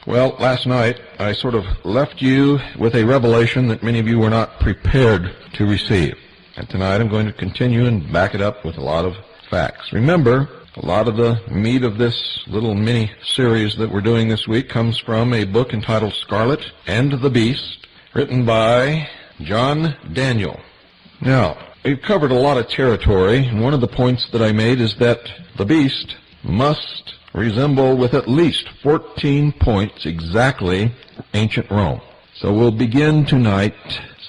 Well, last night I sort of left you with a revelation that many of you were not prepared to receive. And tonight I'm going to continue and back it up with a lot of facts. Remember, a lot of the meat of this little mini-series that we're doing this week comes from a book entitled Scarlet and the Beast, written by John Daniel. Now, we've covered a lot of territory, and one of the points that I made is that the beast must resemble with at least 14 points exactly ancient Rome. So we'll begin tonight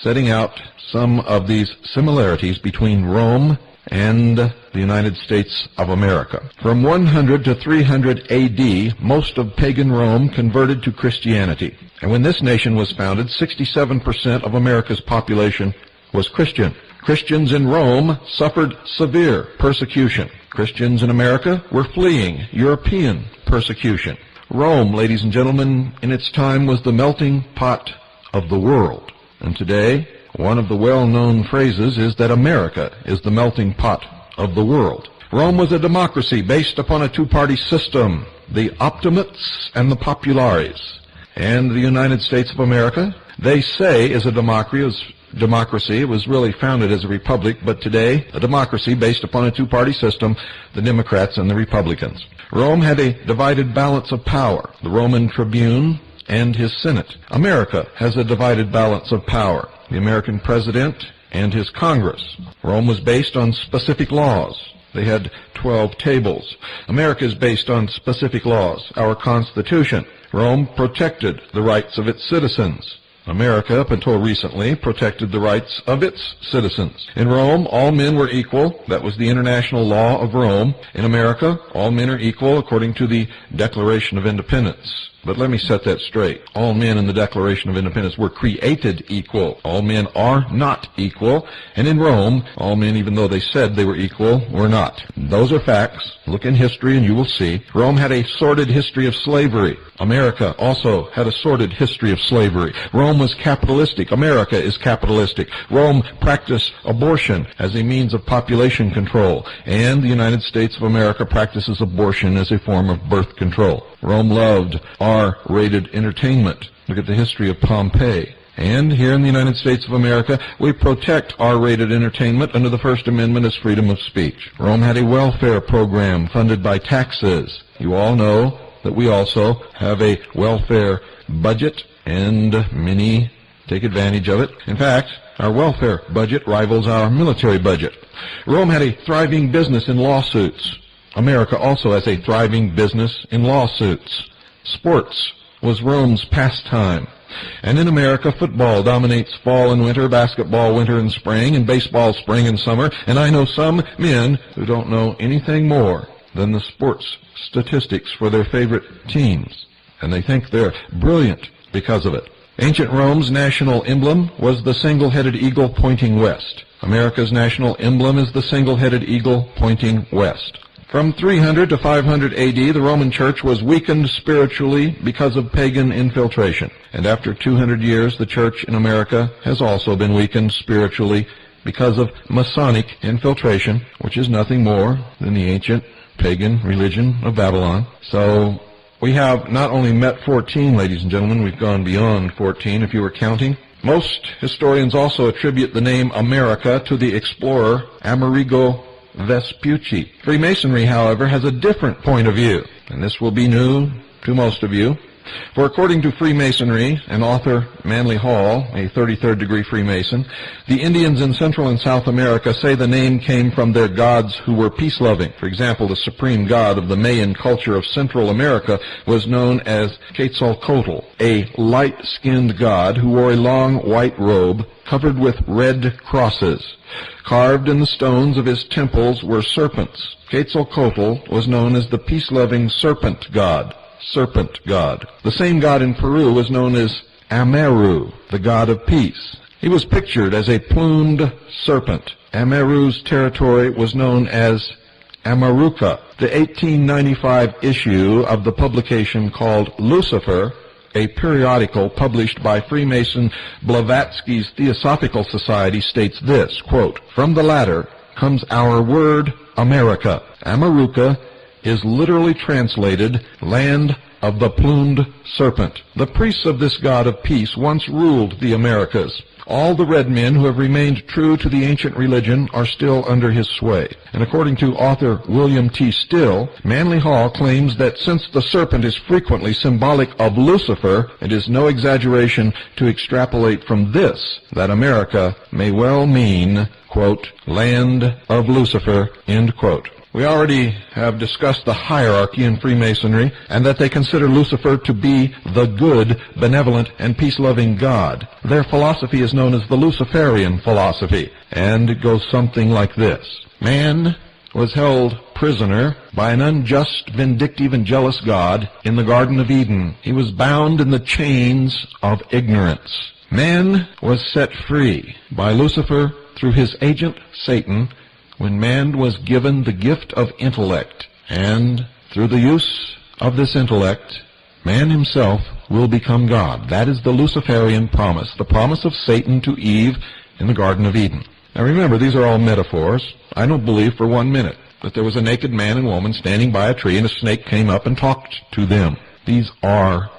setting out some of these similarities between Rome and the United States of America. From 100 to 300 AD, most of pagan Rome converted to Christianity. And when this nation was founded, 67% of America's population was Christian. Christians in Rome suffered severe persecution. Christians in America were fleeing European persecution. Rome, ladies and gentlemen, in its time was the melting pot of the world. And today, one of the well-known phrases is that America is the melting pot of the world. Rome was a democracy based upon a two-party system, the optimates and the populares. And the United States of America, they say, is a democracy. It was really founded as a republic, but today a democracy based upon a two-party system, the Democrats and the Republicans. Rome had a divided balance of power, the Roman tribune and his Senate. America has a divided balance of power, the American president and his Congress. Rome was based on specific laws. They had 12 tables. America is based on specific laws, our Constitution. Rome protected the rights of its citizens. America, up until recently, protected the rights of its citizens. In Rome, all men were equal. That was the international law of Rome. In America, all men are equal according to the Declaration of Independence. But let me set that straight. All men in the Declaration of Independence were created equal. All men are not equal. And in Rome, all men, even though they said they were equal, were not. Those are facts. Look in history and you will see. Rome had a sordid history of slavery. America also had a sordid history of slavery. Rome was capitalistic. America is capitalistic. Rome practiced abortion as a means of population control. And the United States of America practices abortion as a form of birth control. Rome loved R-rated entertainment. Look at the history of Pompeii. And here in the United States of America, we protect R-rated entertainment under the First Amendment as freedom of speech. Rome had a welfare program funded by taxes. You all know that we also have a welfare budget, and many take advantage of it. In fact, our welfare budget rivals our military budget. Rome had a thriving business in lawsuits. America also has a thriving business in lawsuits. Sports was Rome's pastime. And in America, football dominates fall and winter, basketball winter and spring, and baseball spring and summer. And I know some men who don't know anything more than the sports statistics for their favorite teams. And they think they're brilliant because of it. Ancient Rome's national emblem was the single-headed eagle pointing west. America's national emblem is the single-headed eagle pointing west. From 300 to 500 AD, the Roman Church was weakened spiritually because of pagan infiltration. And after 200 years, the Church in America has also been weakened spiritually because of Masonic infiltration, which is nothing more than the ancient pagan religion of Babylon. So we have not only met 14, ladies and gentlemen, we've gone beyond 14 if you were counting. Most historians also attribute the name America to the explorer Amerigo Vespucci. Freemasonry, however, has a different point of view, and this will be new to most of you. For according to Freemasonry and author Manly Hall, a 33rd degree Freemason, the Indians in Central and South America say the name came from their gods who were peace-loving. For example, the supreme god of the Mayan culture of Central America was known as Quetzalcoatl, a light-skinned god who wore a long white robe covered with red crosses. Carved in the stones of his temples were serpents. Quetzalcoatl was known as the peace-loving serpent god. Serpent god. The same god in Peru was known as Ameru, the god of peace. He was pictured as a plumed serpent. Ameru's territory was known as Amaruca. The 1895 issue of the publication called Lucifer a periodical published by Freemason Blavatsky's Theosophical Society, states this, quote, "From the latter comes our word America. Amaruca is literally translated land of the plumed serpent. The priests of this god of peace once ruled the Americas. All the red men who have remained true to the ancient religion are still under his sway." And according to author William T. Still, Manly Hall claims that since the serpent is frequently symbolic of Lucifer, it is no exaggeration to extrapolate from this that America may well mean, quote, "land of Lucifer," end quote. We already have discussed the hierarchy in Freemasonry, and that they consider Lucifer to be the good, benevolent, and peace-loving God. Their philosophy is known as the Luciferian philosophy, and it goes something like this. Man was held prisoner by an unjust, vindictive, and jealous God in the Garden of Eden. He was bound in the chains of ignorance. Man was set free by Lucifer through his agent, Satan, when man was given the gift of intellect, and through the use of this intellect, man himself will become God. That is the Luciferian promise, the promise of Satan to Eve in the Garden of Eden. Now remember, these are all metaphors. I don't believe for 1 minute that there was a naked man and woman standing by a tree and a snake came up and talked to them. These are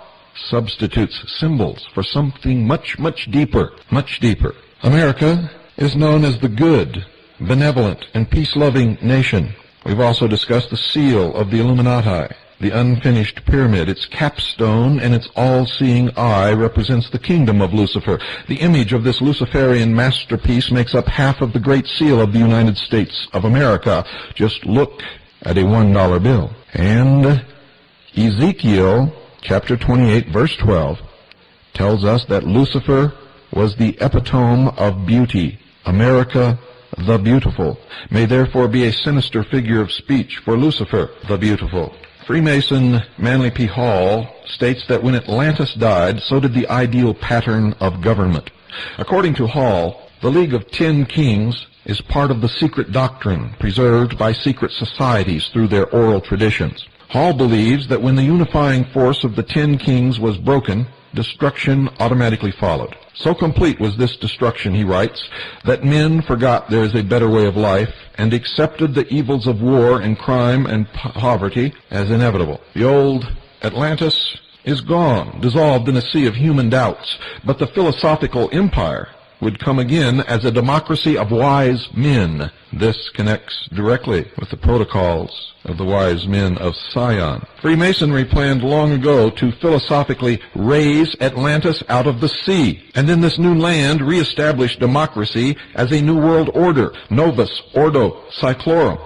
substitutes, symbols for something much, much deeper, much deeper. America is known as the good, benevolent, and peace-loving nation. We've also discussed the seal of the Illuminati, the unfinished pyramid. Its capstone and its all-seeing eye represents the kingdom of Lucifer. The image of this Luciferian masterpiece makes up half of the Great Seal of the United States of America. Just look at a $1 bill. And Ezekiel chapter 28, verse 12, tells us that Lucifer was the epitome of beauty. America the beautiful may therefore be a sinister figure of speech for Lucifer the beautiful. Freemason Manly P. Hall states that when Atlantis died, so did the ideal pattern of government. According to Hall, the League of 10 Kings is part of the secret doctrine preserved by secret societies through their oral traditions. Hall believes that when the unifying force of the 10 kings was broken, destruction automatically followed. So complete was this destruction, he writes, that men forgot there is a better way of life and accepted the evils of war and crime and poverty as inevitable. The old Atlantis is gone, dissolved in a sea of human doubts, but the philosophical empire would come again as a democracy of wise men. This connects directly with the protocols of the wise men of Sion. Freemasonry planned long ago to philosophically raise Atlantis out of the sea, and in this new land reestablish democracy as a new world order, Novus Ordo Seclorum.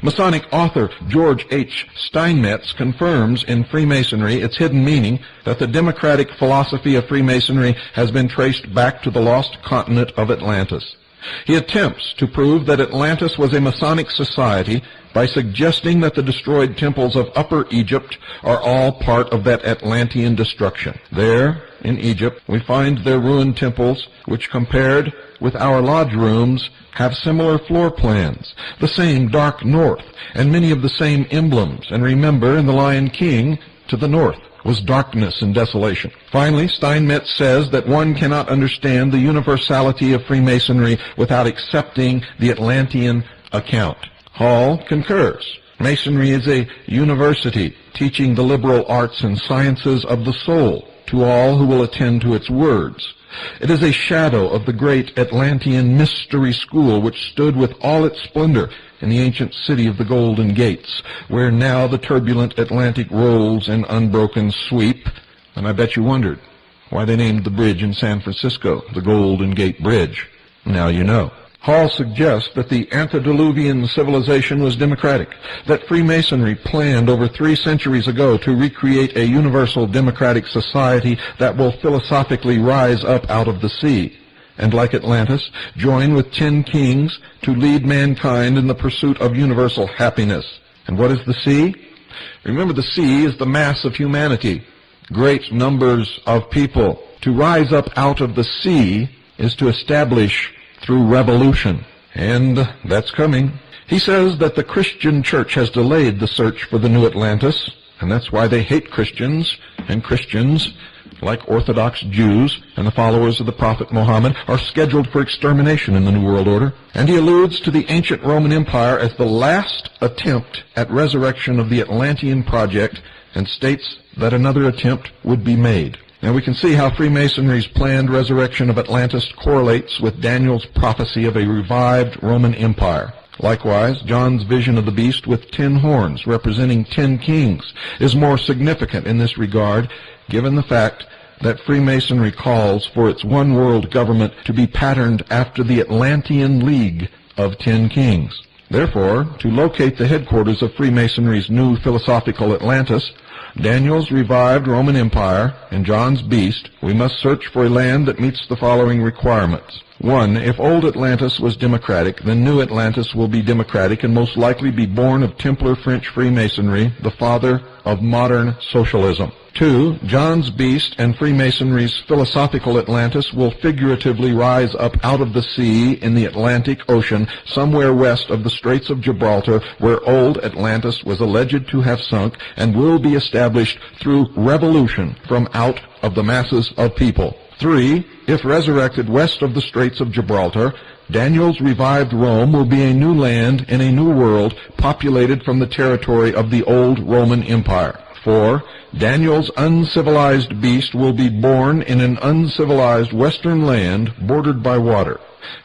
Masonic author George H. Steinmetz confirms in Freemasonry its hidden meaning that the democratic philosophy of Freemasonry has been traced back to the lost continent of Atlantis. He attempts to prove that Atlantis was a Masonic society by suggesting that the destroyed temples of Upper Egypt are all part of that Atlantean destruction. There, in Egypt, we find their ruined temples, which compared with our lodge rooms have similar floor plans, the same dark north, and many of the same emblems. And remember, in the Lion King, to the north was darkness and desolation. Finally, Steinmetz says that one cannot understand the universality of Freemasonry without accepting the Atlantean account. Hall concurs. Masonry is a university teaching the liberal arts and sciences of the soul to all who will attend to its words. It is a shadow of the great Atlantean mystery school which stood with all its splendor in the ancient city of the Golden Gates, where now the turbulent Atlantic rolls in unbroken sweep. And I bet you wondered why they named the bridge in San Francisco the Golden Gate Bridge. Now you know. Hall suggests that the antediluvian civilization was democratic, that Freemasonry planned over 3 centuries ago to recreate a universal democratic society that will philosophically rise up out of the sea, and like Atlantis, join with 10 kings to lead mankind in the pursuit of universal happiness. And what is the sea? Remember, the sea is the mass of humanity, great numbers of people. To rise up out of the sea is to establish through revolution, and that's coming. He says that the Christian church has delayed the search for the new Atlantis, and that's why they hate Christians, and Christians like Orthodox Jews and the followers of the Prophet Muhammad, are scheduled for extermination in the New World Order. And he alludes to the ancient Roman Empire as the last attempt at resurrection of the Atlantean project, and states that another attempt would be made. Now we can see how Freemasonry's planned resurrection of Atlantis correlates with Daniel's prophecy of a revived Roman Empire. Likewise, John's vision of the beast with 10 horns, representing 10 kings, is more significant in this regard, given the fact that Freemasonry calls for its one-world government to be patterned after the Atlantean League of 10 kings. Therefore, to locate the headquarters of Freemasonry's new philosophical Atlantis, Daniel's revived Roman Empire, and John's beast, we must search for a land that meets the following requirements. 1. If old Atlantis was democratic, then new Atlantis will be democratic and most likely be born of Templar French Freemasonry, the father of modern socialism. 2. John's beast and Freemasonry's philosophical Atlantis will figuratively rise up out of the sea in the Atlantic Ocean, somewhere west of the Straits of Gibraltar, where old Atlantis was alleged to have sunk, and will be established through revolution from out of the masses of people. 3. If resurrected west of the Straits of Gibraltar, Daniel's revived Rome will be a new land in a new world populated from the territory of the old Roman Empire. 4. Daniel's uncivilized beast will be born in an uncivilized western land bordered by water.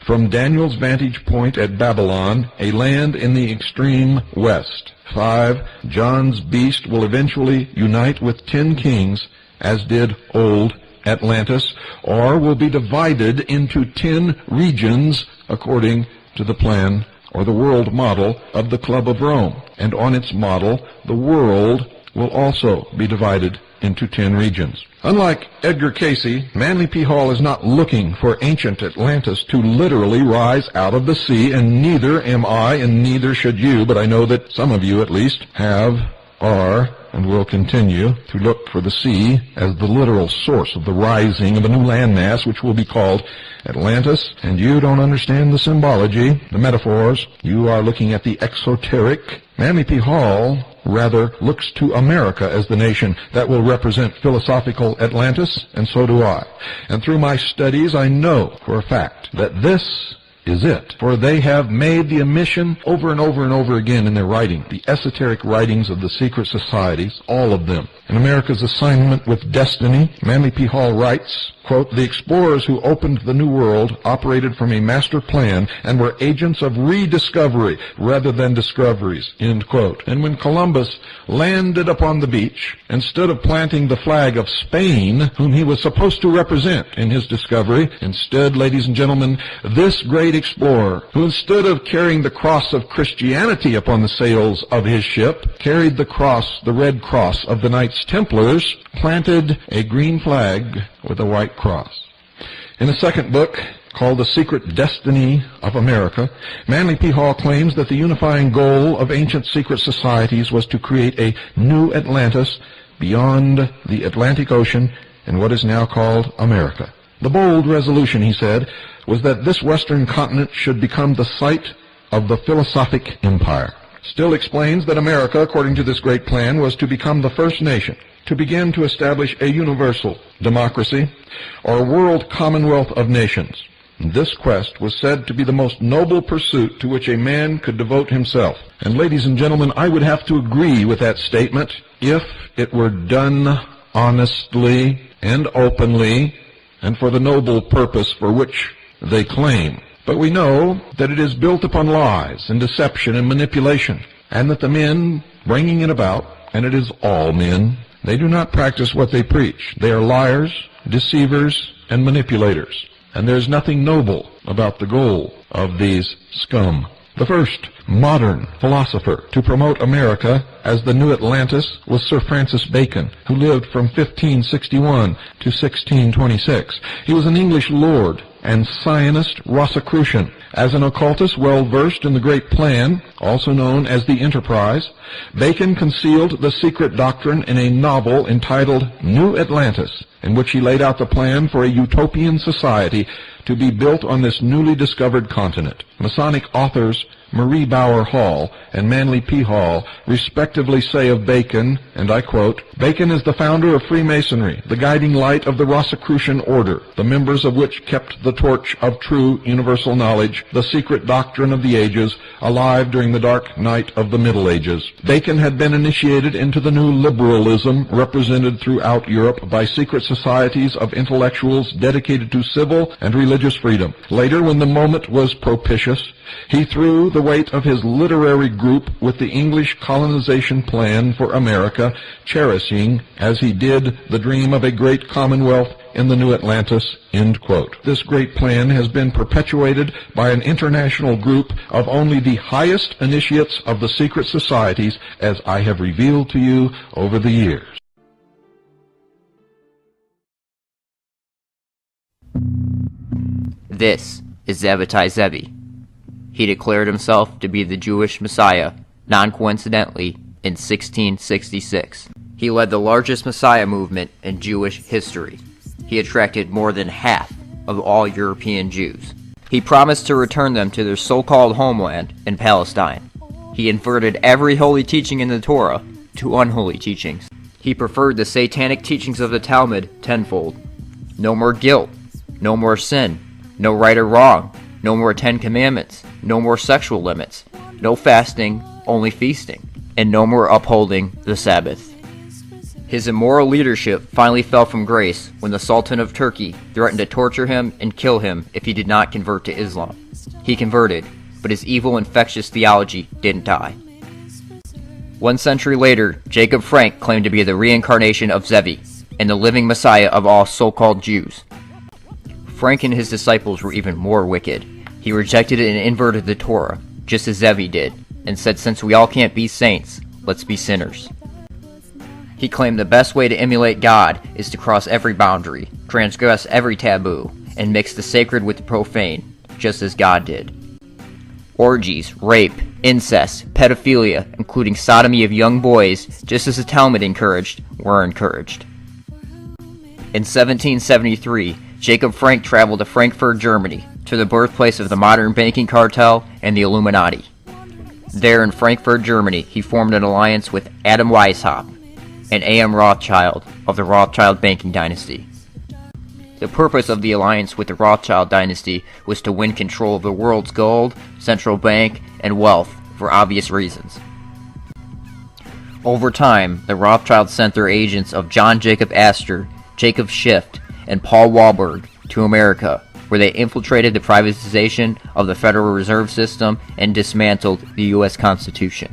From Daniel's vantage point at Babylon, a land in the extreme west. 5. John's beast will eventually unite with 10 kings, as did old Atlantis, or will be divided into 10 regions according to the plan or the world model of the Club of Rome. And on its model, the world will also be divided into 10 regions. Unlike Edgar Cayce, Manly P. Hall is not looking for ancient Atlantis to literally rise out of the sea, and neither am I, and neither should you, but I know that some of you at least have, are, and will continue to look for the sea as the literal source of the rising of a new landmass which will be called Atlantis. And you don't understand the symbology, the metaphors. You are looking at the exoteric. Manly P. Hall rather looks to America as the nation that will represent philosophical Atlantis, and so do I. And through my studies, I know for a fact that this is it. For they have made the admission over and over and over again in their writing, the esoteric writings of the secret societies, all of them. In America's Assignment with Destiny, Manly P. Hall writes, quote, "The explorers who opened the New World operated from a master plan and were agents of rediscovery rather than discoveries," end quote. And when Columbus landed upon the beach, instead of planting the flag of Spain, whom he was supposed to represent in his discovery, instead, ladies and gentlemen, this great explorer, who instead of carrying the cross of Christianity upon the sails of his ship, carried the cross, the red cross of the Knights Templars, planted a green flag with a white cross. In a second book, called The Secret Destiny of America, Manly P. Hall claims that the unifying goal of ancient secret societies was to create a new Atlantis beyond the Atlantic Ocean in what is now called America. The bold resolution, he said, was that this western continent should become the site of the philosophic empire. Still explains that America, according to this great plan, was to become the first nation to begin to establish a universal democracy or world commonwealth of nations. This quest was said to be the most noble pursuit to which a man could devote himself. And ladies and gentlemen, I would have to agree with that statement if it were done honestly and openly and for the noble purpose for which they claim. But we know that it is built upon lies and deception and manipulation, and that the men bringing it about, and it is all men, they do not practice what they preach. They are liars, deceivers, and manipulators. And there is nothing noble about the goal of these scum. The first modern philosopher to promote America as the new Atlantis was Sir Francis Bacon, who lived from 1561 to 1626. He was an English lord and Zionist Rosicrucian. As an occultist well-versed in the Great Plan, also known as the Enterprise, Bacon concealed the secret doctrine in a novel entitled New Atlantis, in which he laid out the plan for a utopian society to be built on this newly discovered continent. Masonic authors Marie Bauer Hall and Manly P. Hall respectively say of Bacon, and I quote, "Bacon is the founder of Freemasonry, the guiding light of the Rosicrucian order, the members of which kept the torch of true universal knowledge, the secret doctrine of the ages, alive during the dark night of the Middle Ages." Bacon had been initiated into the new liberalism represented throughout Europe by secret societies of intellectuals dedicated to civil and religious freedom. Later, when the moment was propitious, he threw the weight of his literary group with the English colonization plan for America, cherishing, as he did, the dream of a great commonwealth in the new Atlantis, end quote. This great plan has been perpetuated by an international group of only the highest initiates of the secret societies, as I have revealed to you over the years. This is Zavtai Zevi. He declared himself to be the Jewish Messiah, non-coincidentally, in 1666. He led the largest Messiah movement in Jewish history. He attracted more than half of all European Jews. He promised to return them to their so-called homeland in Palestine. He inverted every holy teaching in the Torah to unholy teachings. He preferred the satanic teachings of the Talmud tenfold. No more guilt, no more sin, no right or wrong, no more 10 Commandments, no more sexual limits, no fasting, only feasting, and no more upholding the Sabbath. His immoral leadership finally fell from grace when the Sultan of Turkey threatened to torture him and kill him if he did not convert to Islam. He converted, but his evil, infectious theology didn't die. 1 century later, Jacob Frank claimed to be the reincarnation of Zevi and the living Messiah of all so-called Jews. Frank and his disciples were even more wicked. He rejected and inverted the Torah, just as Zevi did, and said, since we all can't be saints, let's be sinners. He claimed the best way to emulate God is to cross every boundary, transgress every taboo, and mix the sacred with the profane, just as God did. Orgies, rape, incest, pedophilia, including sodomy of young boys, just as the Talmud encouraged, were encouraged. In 1773, Jacob Frank traveled to Frankfurt, Germany, to the birthplace of the modern banking cartel and the Illuminati. There in Frankfurt, Germany, he formed an alliance with Adam Weishaupt and A.M. Rothschild of the Rothschild banking dynasty. The purpose of the alliance with the Rothschild dynasty was to win control of the world's gold, central bank, and wealth for obvious reasons. Over time, the Rothschilds sent their agents of John Jacob Astor, Jacob Schiff, and Paul Warburg to America, where they infiltrated the privatization of the Federal Reserve System and dismantled the U.S. Constitution.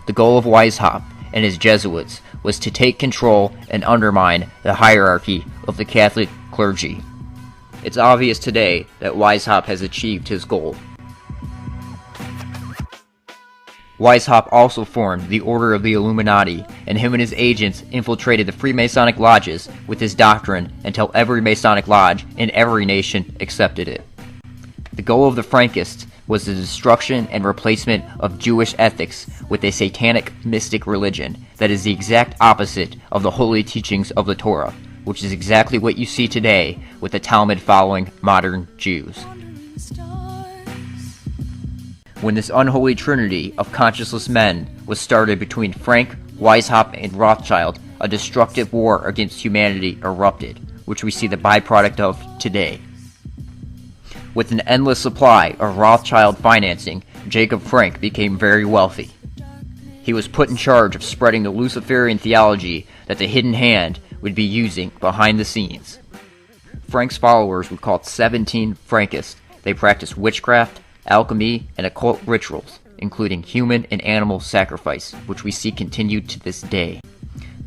The goal of Weishaupt and his Jesuits was to take control and undermine the hierarchy of the Catholic clergy. It's obvious today that Weishaupt has achieved his goal. Weishaupt also formed the Order of the Illuminati, and him and his agents infiltrated the Freemasonic lodges with his doctrine until every Masonic lodge in every nation accepted it. The goal of the Frankists was the destruction and replacement of Jewish ethics with a satanic mystic religion that is the exact opposite of the holy teachings of the Torah, which is exactly what you see today with the Talmud following modern Jews. When this unholy trinity of conscienceless men was started between Frank, Weishaupt, and Rothschild, a destructive war against humanity erupted, which we see the byproduct of today. With an endless supply of Rothschild financing, Jacob Frank became very wealthy. He was put in charge of spreading the Luciferian theology that the hidden hand would be using behind the scenes. Frank's followers were called 17 Frankists. They practiced witchcraft, alchemy, and occult rituals, including human and animal sacrifice, which we see continued to this day.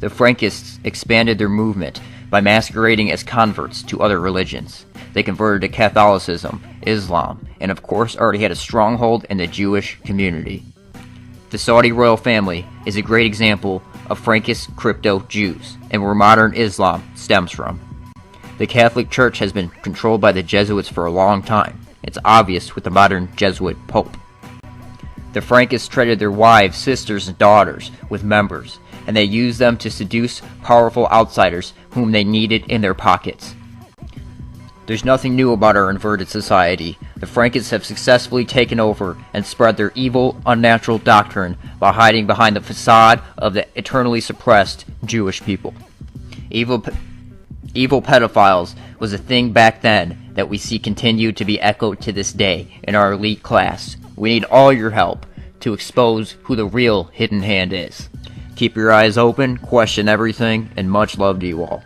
The Frankists expanded their movement by masquerading as converts to other religions. They converted to Catholicism, Islam, and of course already had a stronghold in the Jewish community. The Saudi royal family is a great example of Frankist crypto-Jews, and where modern Islam stems from. The Catholic Church has been controlled by the Jesuits for a long time. It's obvious with the modern Jesuit Pope. The Frankists traded their wives, sisters, and daughters with members, and they used them to seduce powerful outsiders whom they needed in their pockets. There's nothing new about our inverted society. The Frankists have successfully taken over and spread their evil, unnatural doctrine by hiding behind the facade of the eternally suppressed Jewish people. Evil pedophiles was a thing back then that we see continue to be echoed to this day in our elite class. We need all your help to expose who the real hidden hand is. Keep your eyes open, question everything, and much love to you all.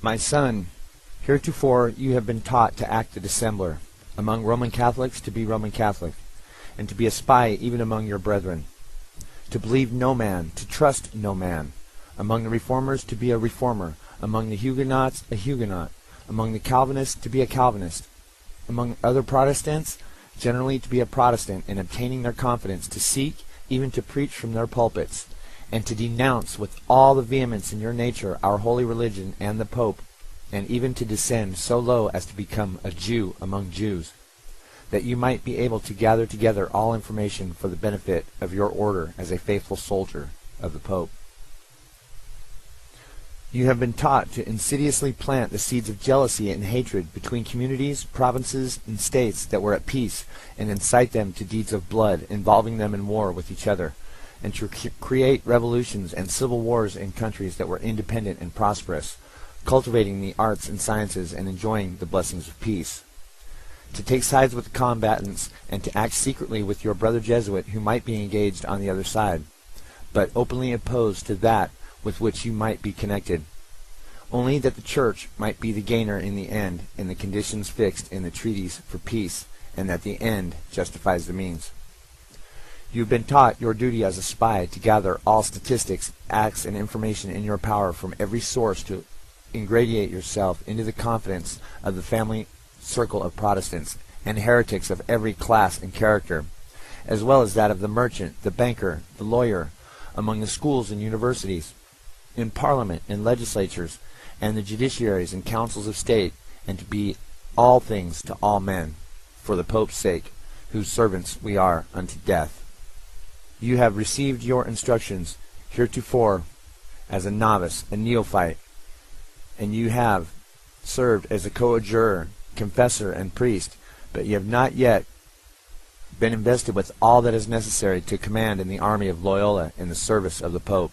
My son, heretofore you have been taught to act a dissembler, among Roman Catholics to be Roman Catholic, and to be a spy even among your brethren, to believe no man, to trust no man, among the Reformers to be a Reformer, among the Huguenots a Huguenot, among the Calvinists to be a Calvinist, among other Protestants generally to be a Protestant, in obtaining their confidence, to seek, even to preach from their pulpits, and to denounce with all the vehemence in your nature our holy religion and the Pope, and even to descend so low as to become a Jew among Jews, that you might be able to gather together all information for the benefit of your order as a faithful soldier of the Pope. You have been taught to insidiously plant the seeds of jealousy and hatred between communities, provinces, and states that were at peace, and incite them to deeds of blood, involving them in war with each other, and to create revolutions and civil wars in countries that were independent and prosperous, cultivating the arts and sciences and enjoying the blessings of peace. To take sides with the combatants, and to act secretly with your brother Jesuit who might be engaged on the other side, but openly opposed to that with which you might be connected, only that the Church might be the gainer in the end in the conditions fixed in the treaties for peace, and that the end justifies the means. You have been taught your duty as a spy to gather all statistics, acts, and information in your power from every source to ingratiate yourself into the confidence of the family circle of Protestants and heretics of every class and character, as well as that of the merchant, the banker, the lawyer, among the schools and universities, in Parliament and legislatures, and the judiciaries and councils of state, and to be all things to all men, for the Pope's sake, whose servants we are unto death. You have received your instructions heretofore as a novice, a neophyte, and you have served as a coadjutor, confessor, and priest, but you have not yet been invested with all that is necessary to command in the army of Loyola in the service of the Pope.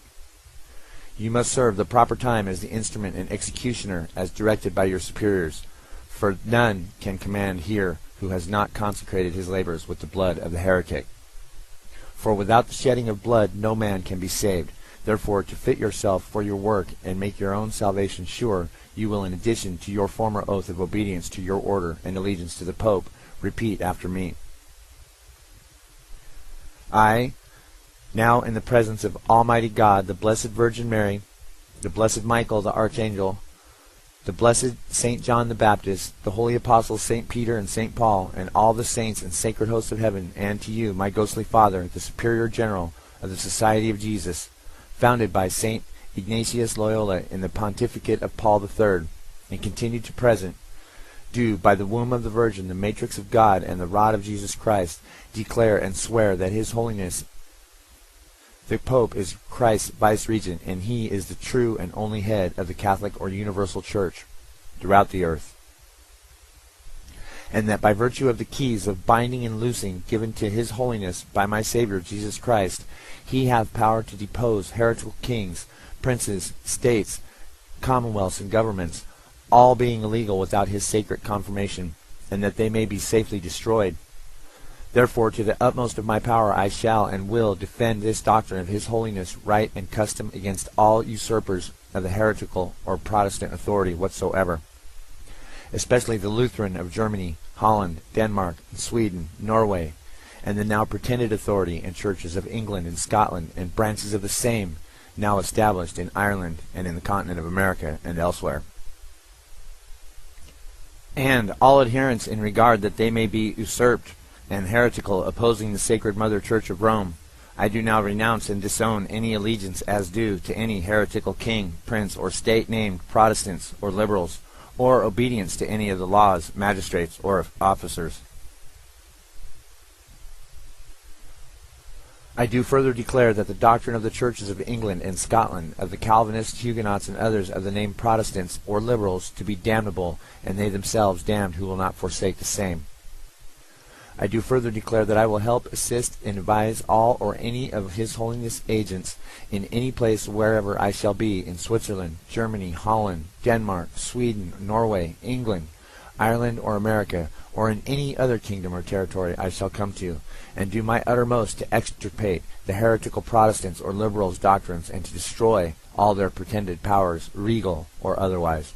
You must serve the proper time as the instrument and executioner as directed by your superiors, for none can command here who has not consecrated his labors with the blood of the heretic. For without the shedding of blood no man can be saved. Therefore, to fit yourself for your work and make your own salvation sure, you will, in addition to your former oath of obedience to your order and allegiance to the Pope, repeat after me. I, now in the presence of Almighty God, the Blessed Virgin Mary, the Blessed Michael the Archangel, the Blessed Saint John the Baptist, the Holy Apostles Saint Peter and Saint Paul, and all the saints and sacred hosts of heaven, and to you, my ghostly Father, the Superior General of the Society of Jesus, founded by Saint Ignatius Loyola in the pontificate of Paul III, and continued to present, do, by the womb of the Virgin, the matrix of God, and the rod of Jesus Christ, declare and swear that His Holiness the Pope is Christ's vice-regent, and he is the true and only head of the Catholic or Universal Church throughout the earth. And that by virtue of the keys of binding and loosing given to His Holiness by my Savior Jesus Christ, He hath power to depose heretical kings, princes, states, commonwealths, and governments, all being illegal without His sacred confirmation, and that they may be safely destroyed. Therefore, to the utmost of my power I shall and will defend this doctrine of His Holiness, right and custom against all usurpers of the heretical or Protestant authority whatsoever, especially the Lutheran of Germany, Holland, Denmark, and Sweden, Norway, and the now pretended authority and churches of England and Scotland, and branches of the same now established in Ireland and in the continent of America and elsewhere. And all adherents in regard that they may be usurped and heretical, opposing the Sacred Mother Church of Rome, I do now renounce and disown any allegiance as due to any heretical king, prince, or state named Protestants or liberals, or obedience to any of the laws, magistrates, or officers. I do further declare that the doctrine of the churches of England and Scotland, of the Calvinists, Huguenots, and others of the name Protestants or Liberals, to be damnable, and they themselves damned who will not forsake the same. I do further declare that I will help, assist, and advise all or any of His Holiness agents in any place wherever I shall be, in Switzerland, Germany, Holland, Denmark, Sweden, Norway, England, Ireland, or America, or in any other kingdom or territory I shall come to, and do my uttermost to extirpate the heretical Protestants or Liberals' doctrines, and to destroy all their pretended powers, regal or otherwise.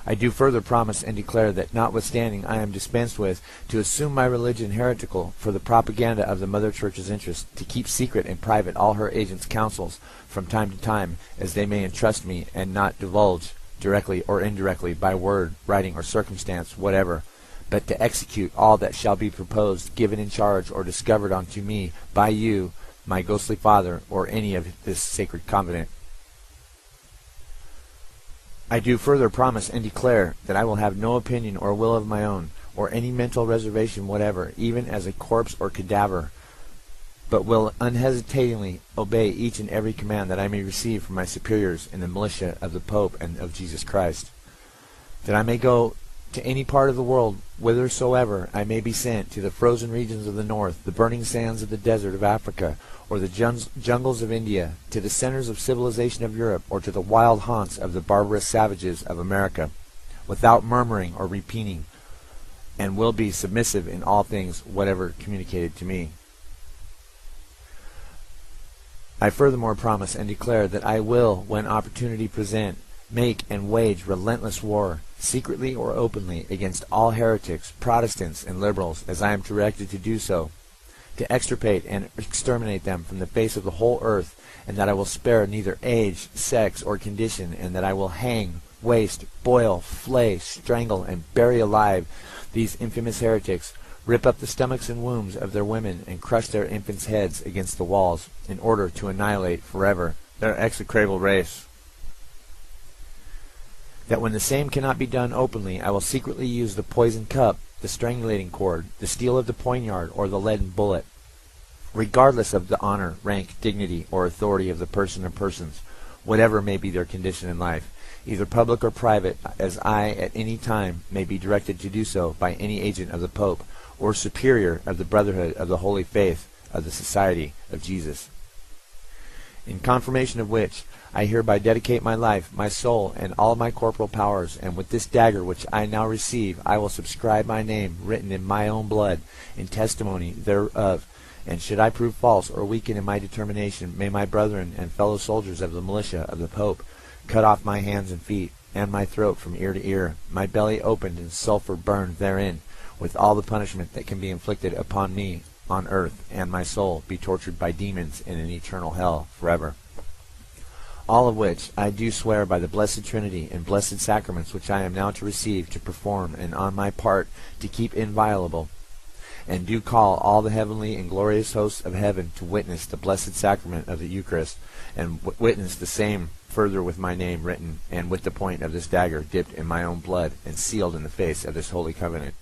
I do further promise and declare that notwithstanding I am dispensed with to assume my religion heretical for the propaganda of the Mother Church's interest, to keep secret and private all her agents' counsels from time to time, as they may entrust me, and not divulge, directly or indirectly, by word, writing, or circumstance whatever, but to execute all that shall be proposed, given in charge, or discovered unto me by you, my ghostly father, or any of this sacred covenant. I do further promise and declare that I will have no opinion or will of my own, or any mental reservation whatever, even as a corpse or cadaver, but will unhesitatingly obey each and every command that I may receive from my superiors in the militia of the Pope and of Jesus Christ, that I may go to any part of the world whithersoever I may be sent, to the frozen regions of the north, the burning sands of the desert of Africa, or the jungles of India, to the centers of civilization of Europe, or to the wild haunts of the barbarous savages of America, without murmuring or repining, and will be submissive in all things whatever communicated to me. I furthermore promise and declare that I will, when opportunity present, make and wage relentless war, secretly or openly, against all heretics, Protestants, and Liberals, as I am directed to do so, to extirpate and exterminate them from the face of the whole earth, and that I will spare neither age, sex, or condition, and that I will hang, waste, boil, flay, strangle, and bury alive these infamous heretics, rip up the stomachs and wombs of their women, and crush their infants' heads against the walls, in order to annihilate forever their execrable race. That when the same cannot be done openly, I will secretly use the poisoned cup, the strangulating cord, the steel of the poignard, or the leaden bullet, regardless of the honor, rank, dignity, or authority of the person or persons, whatever may be their condition in life, either public or private, as I at any time may be directed to do so by any agent of the Pope, or superior of the Brotherhood of the Holy Faith of the Society of Jesus. In confirmation of which, I hereby dedicate my life, my soul, and all my corporal powers, and with this dagger which I now receive, I will subscribe my name, written in my own blood, in testimony thereof, and should I prove false or weaken in my determination, may my brethren and fellow soldiers of the militia of the Pope cut off my hands and feet, and my throat from ear to ear, my belly opened and sulphur burned therein, with all the punishment that can be inflicted upon me on earth, and my soul be tortured by demons in an eternal hell forever. All of which I do swear by the blessed Trinity and blessed sacraments which I am now to receive, to perform, and on my part to keep inviolable, and do call all the heavenly and glorious hosts of heaven to witness the blessed sacrament of the Eucharist, and witness the same further with my name written, and with the point of this dagger dipped in my own blood, and sealed in the face of this holy covenant.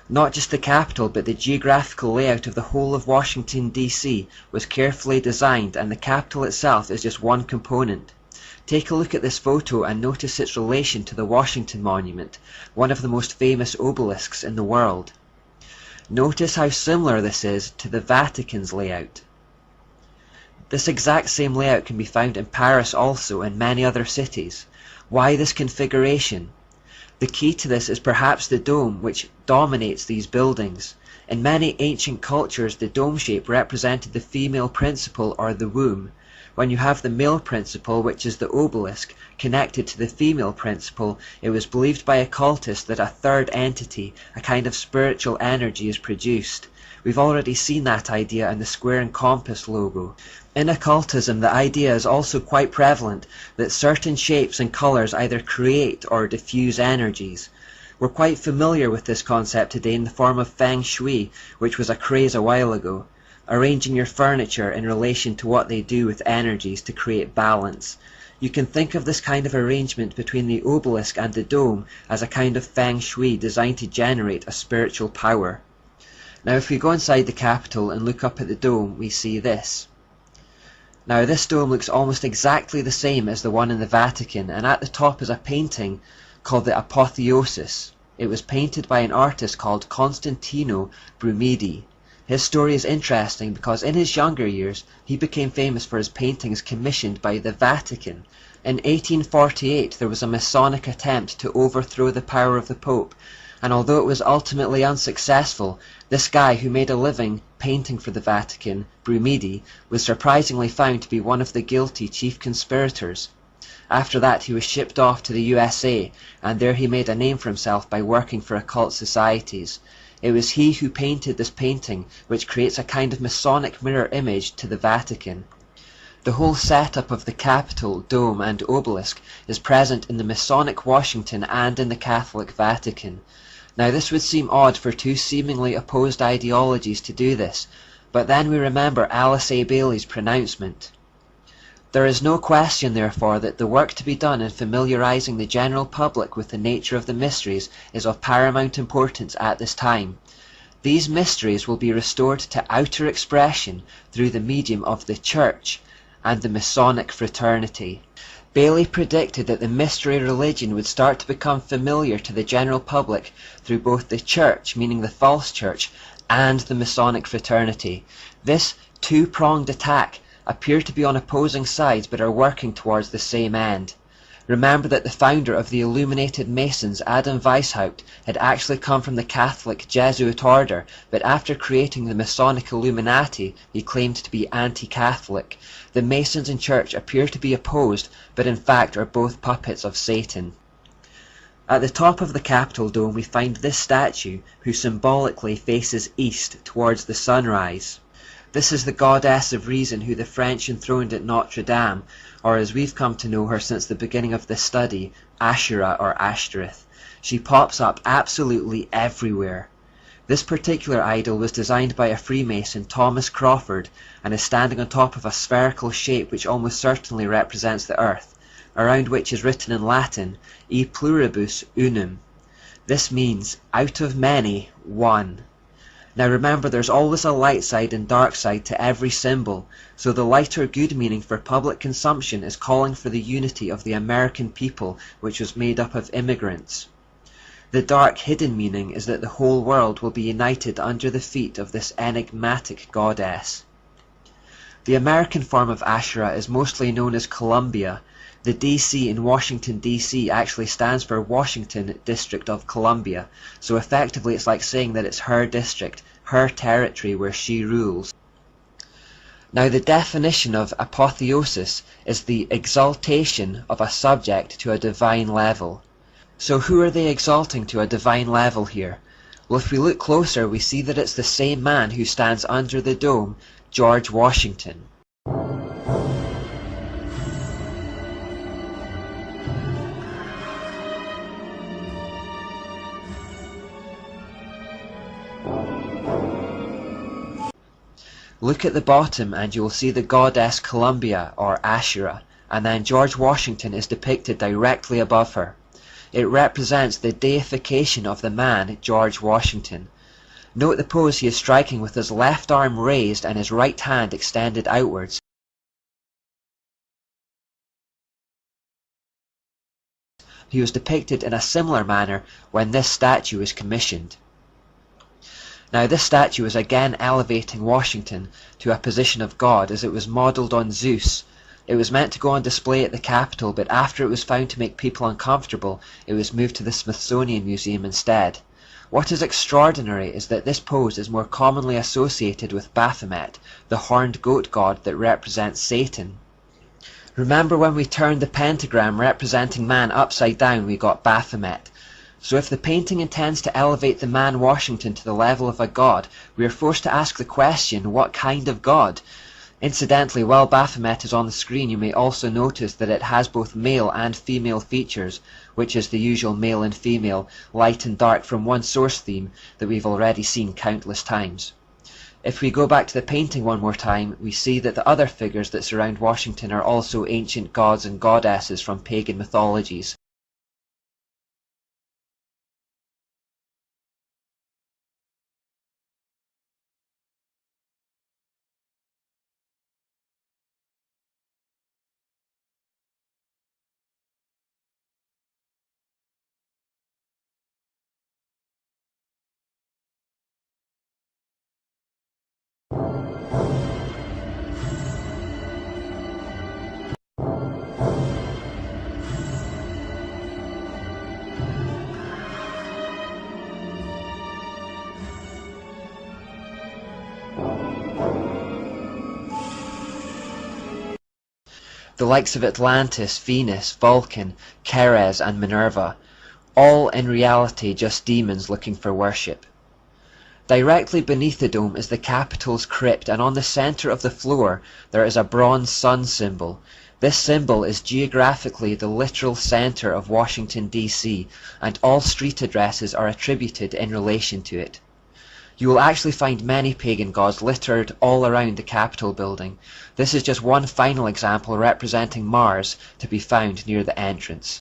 Not just the capital, but the geographical layout of the whole of Washington, D.C. was carefully designed, and the capital itself is just one component. Take a look at this photo and notice its relation to the Washington Monument, one of the most famous obelisks in the world. Notice how similar this is to the Vatican's layout. This exact same layout can be found in Paris also and many other cities. Why this configuration? The key to this is perhaps the dome, which dominates these buildings. In many ancient cultures, the dome shape represented the female principle or the womb, when you have the male principle, which is the obelisk, connected to the female principle. It was believed by occultists that a third entity, a kind of spiritual energy, is produced. We've already seen that idea in the square and compass logo. In occultism, the idea is also quite prevalent that certain shapes and colors either create or diffuse energies. We're quite familiar with this concept today in the form of Feng Shui, which was a craze a while ago. Arranging your furniture in relation to what they do with energies to create balance. You can think of this kind of arrangement between the obelisk and the dome as a kind of Feng Shui designed to generate a spiritual power. Now if we go inside the Capitol and look up at the dome, we see this. Now this dome looks almost exactly the same as the one in the Vatican, and at the top is a painting called the Apotheosis. It was painted by an artist called Constantino Brumidi. His story is interesting because in his younger years he became famous for his paintings commissioned by the Vatican. In 1848 there was a Masonic attempt to overthrow the power of the Pope, and although it was ultimately unsuccessful, this guy who made a living painting for the Vatican, Brumidi, was surprisingly found to be one of the guilty chief conspirators. After that he was shipped off to the USA, and there he made a name for himself by working for occult societies. It was he who painted this painting, which creates a kind of Masonic mirror image to the Vatican. The whole setup of the Capitol, dome and obelisk is present in the Masonic Washington and in the Catholic Vatican. Now this would seem odd for two seemingly opposed ideologies to do this, but then we remember Alice A. Bailey's pronouncement. There is no question, therefore, that the work to be done in familiarizing the general public with the nature of the mysteries is of paramount importance at this time. These mysteries will be restored to outer expression through the medium of the Church and the Masonic fraternity. Bailey predicted that the mystery religion would start to become familiar to the general public through both the Church, meaning the false Church, and the Masonic fraternity. This two-pronged attack appear to be on opposing sides but are working towards the same end. Remember that the founder of the Illuminated Masons, Adam Weishaupt, had actually come from the Catholic Jesuit order, but after creating the Masonic Illuminati, he claimed to be anti-Catholic. The Masons and Church appear to be opposed, but in fact are both puppets of Satan. At the top of the Capitol dome we find this statue, who symbolically faces east towards the sunrise. This is the goddess of reason who the French enthroned at Notre Dame, or as we've come to know her since the beginning of this study, Asherah or Ashtoreth. She pops up absolutely everywhere. This particular idol was designed by a Freemason, Thomas Crawford, and is standing on top of a spherical shape which almost certainly represents the earth, around which is written in Latin, E pluribus unum. This means, out of many, one. Now remember, there's always a light side and dark side to every symbol, so the lighter good meaning for public consumption is calling for the unity of the American people, which was made up of immigrants. The dark hidden meaning is that the whole world will be united under the feet of this enigmatic goddess. The American form of Asherah is mostly known as Columbia. The DC in Washington, D.C. actually stands for Washington District of Columbia, so effectively it's like saying that it's her district, her territory where she rules. Now the definition of apotheosis is the exaltation of a subject to a divine level. So who are they exalting to a divine level here? Well, if we look closer, we see that it's the same man who stands under the dome, George Washington. Look at the bottom and you will see the goddess Columbia or Asherah, and then George Washington is depicted directly above her. It represents the deification of the man George Washington. Note the pose he is striking with his left arm raised and his right hand extended outwards. He was depicted in a similar manner when this statue was commissioned. Now this statue is again elevating Washington to a position of God, as it was modelled on Zeus. It was meant to go on display at the Capitol, but after it was found to make people uncomfortable, it was moved to the Smithsonian Museum instead. What is extraordinary is that this pose is more commonly associated with Baphomet, the horned goat god that represents Satan. Remember when we turned the pentagram representing man upside down, we got Baphomet. So if the painting intends to elevate the man Washington to the level of a god, we are forced to ask the question, what kind of god? Incidentally, while Baphomet is on the screen, you may also notice that it has both male and female features, which is the usual male and female, light and dark from one source theme that we've already seen countless times. If we go back to the painting one more time, we see that the other figures that surround Washington are also ancient gods and goddesses from pagan mythologies. The likes of Atlantis, Venus, Vulcan, Ceres and Minerva, all in reality just demons looking for worship. Directly beneath the dome is the Capitol's crypt, and on the center of the floor there is a bronze sun symbol. This symbol is geographically the literal center of Washington, D.C., and all street addresses are attributed in relation to it. You will actually find many pagan gods littered all around the Capitol building. This is just one final example representing Mars to be found near the entrance.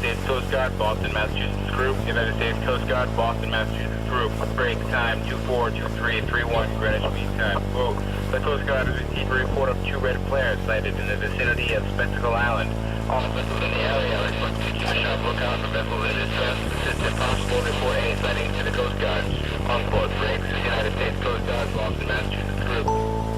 States Coast Guard, Boston, Massachusetts group. United States Coast Guard, Boston, Massachusetts group. Break time 242331 Greenwich Mean Time. Quote, the Coast Guard has received a report of two red flares sighted in the vicinity of Spectacle Island. All vessels in the area are requested to keep a sharp lookout for vessels in distress. Assist if possible, report any sightings to the Coast Guard. Unquote. Breaks, United States Coast Guard, Boston, Massachusetts group.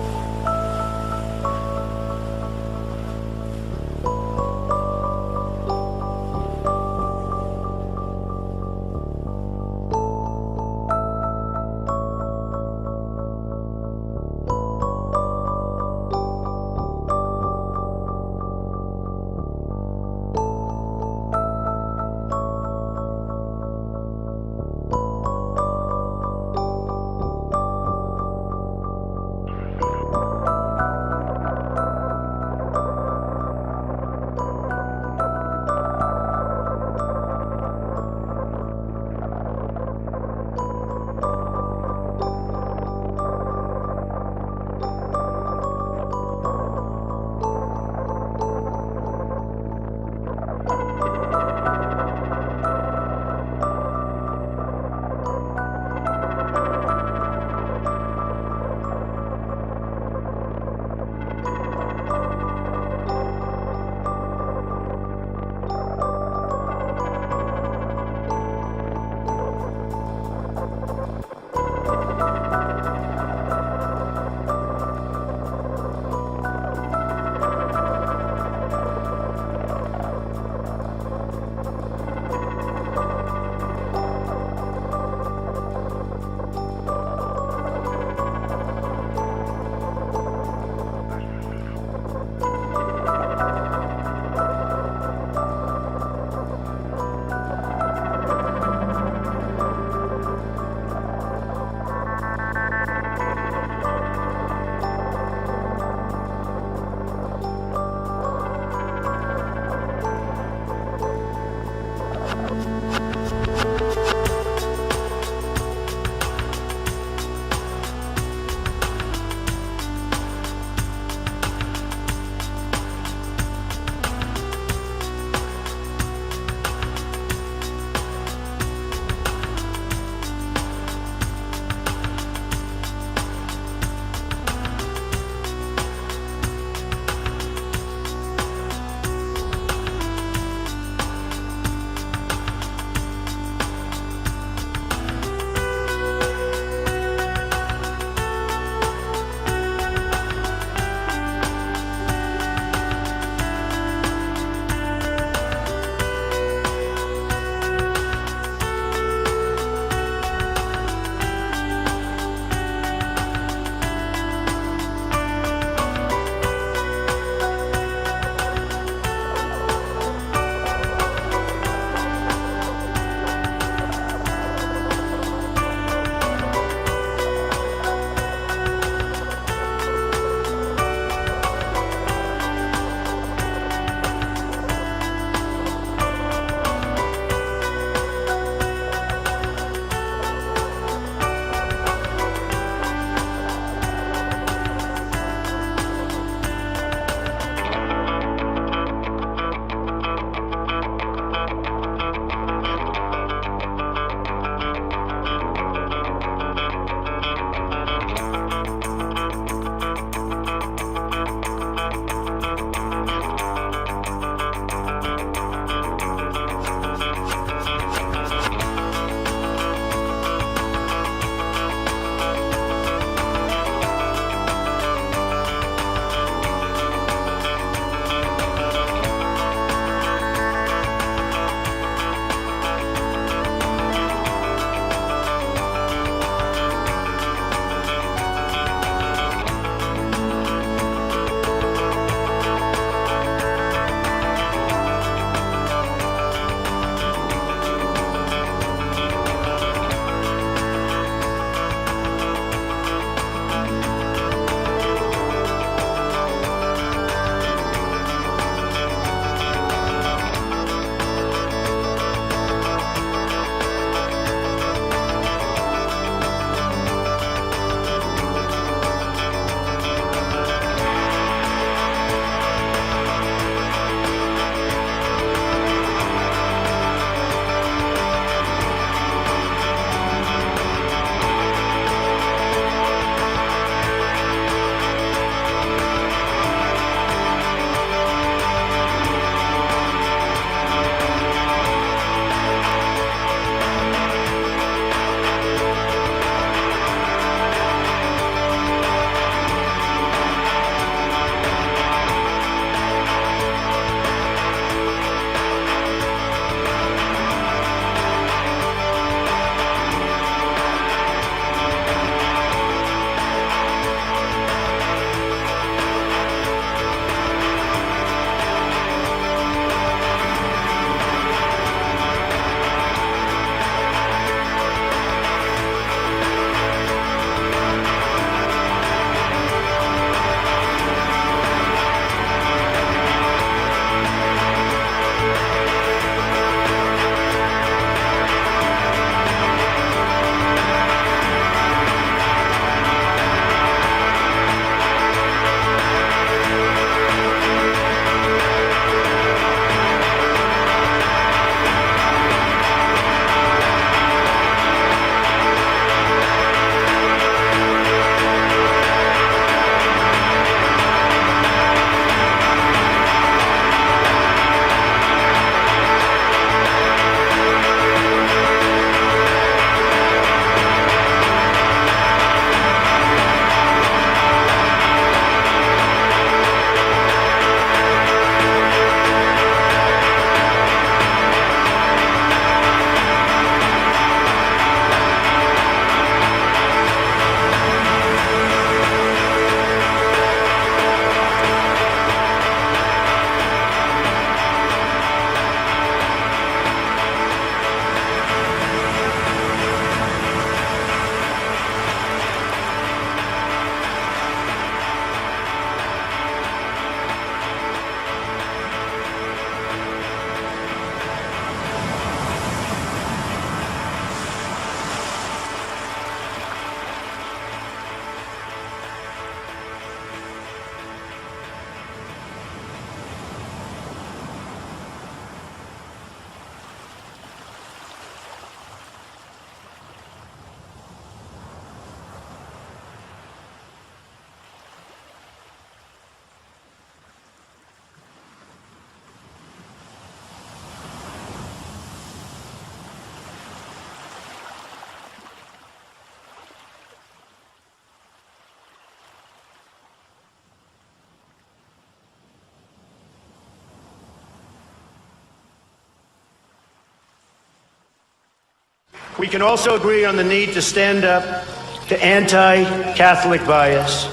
We can also agree on the need to stand up to anti-Catholic bias,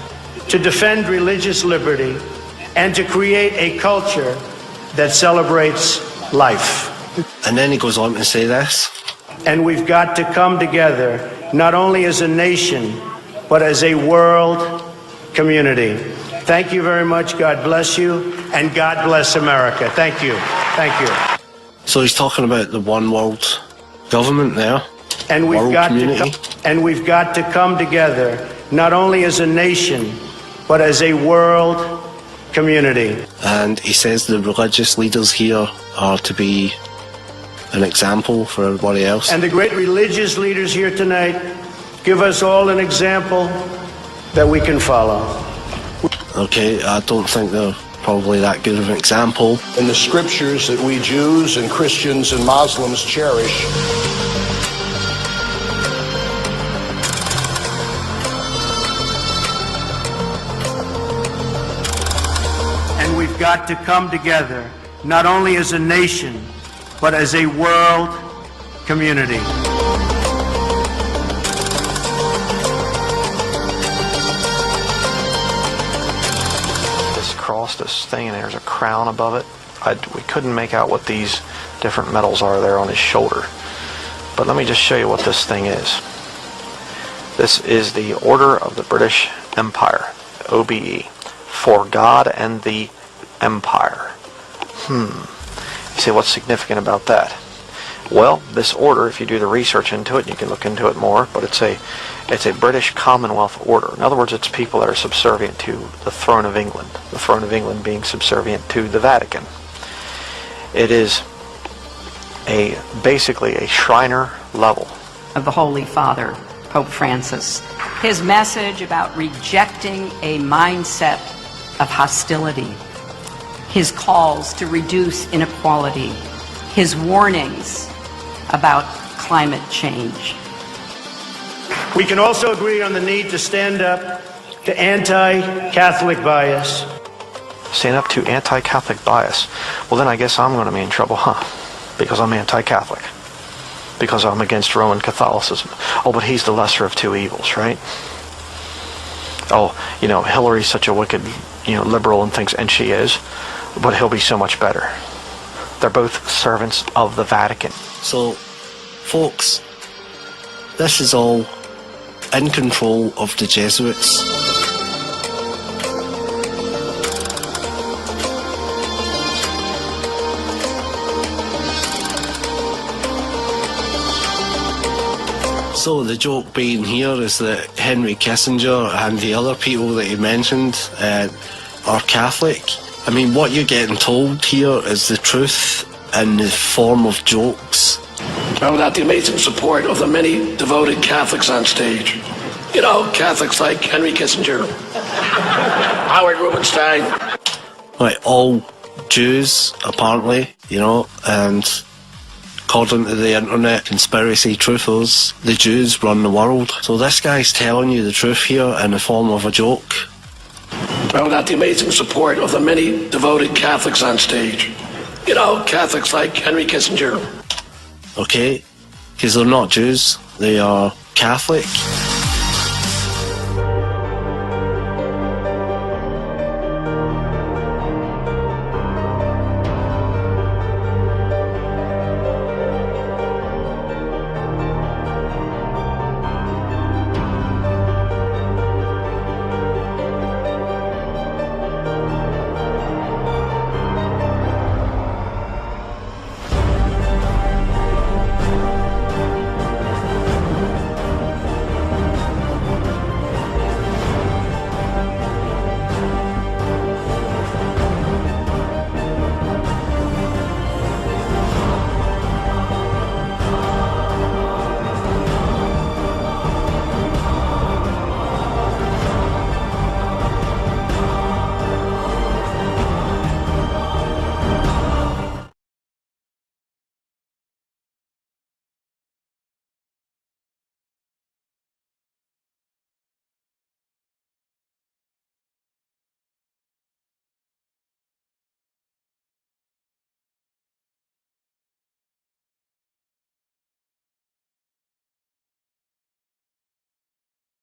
to defend religious liberty, and to create a culture that celebrates life. And then he goes on to say this. And we've got to come together, not only as a nation, but as a world community. Thank you very much. God bless you, and God bless America. Thank you. Thank you. So he's talking about the one world government there. And we've got to come together, not only as a nation, but as a world community. And he says the religious leaders here are to be an example for everybody else. And the great religious leaders here tonight give us all an example that we can follow. Okay, I don't think they're probably that good of an example. In the scriptures that we Jews and Christians and Muslims cherish, we've got to come together, not only as a nation, but as a world community. This cross, this thing, and there's a crown above it. We couldn't make out what these different metals are there on his shoulder. But let me just show you what this thing is. This is the Order of the British Empire, OBE, for God and the Empire. You say, what's significant about that? Well, this order, if you do the research into it, you can look into it more, but it's a British Commonwealth order. In other words, it's people that are subservient to the throne of England, the throne of England being subservient to the Vatican. It is basically a Shriner level of the Holy Father, Pope Francis. His message about rejecting a mindset of hostility, his calls to reduce inequality, his warnings about climate change. We can also agree on the need to stand up to anti-Catholic bias. Stand up to anti-Catholic bias. Well, then I guess I'm going to be in trouble, huh? Because I'm anti-Catholic. Because I'm against Roman Catholicism. Oh, but he's the lesser of two evils, right? Oh, Hillary's such a wicked, liberal and thinks, and she is, but he'll be so much better. They're both servants of the Vatican. So, folks, this is all in control of the Jesuits. So the joke being here is that Henry Kissinger and the other people that he mentioned are Catholic. I mean, what you're getting told here is the truth in the form of jokes. And without the amazing support of the many devoted Catholics on stage. Catholics like Henry Kissinger, Howard Rubenstein. Like all Jews, apparently, and according to the internet conspiracy truthers, the Jews run the world. So this guy's telling you the truth here in the form of a joke. And without the amazing support of the many devoted Catholics on stage. Catholics like Henry Kissinger. Okay, because they're not Jews, they are Catholic.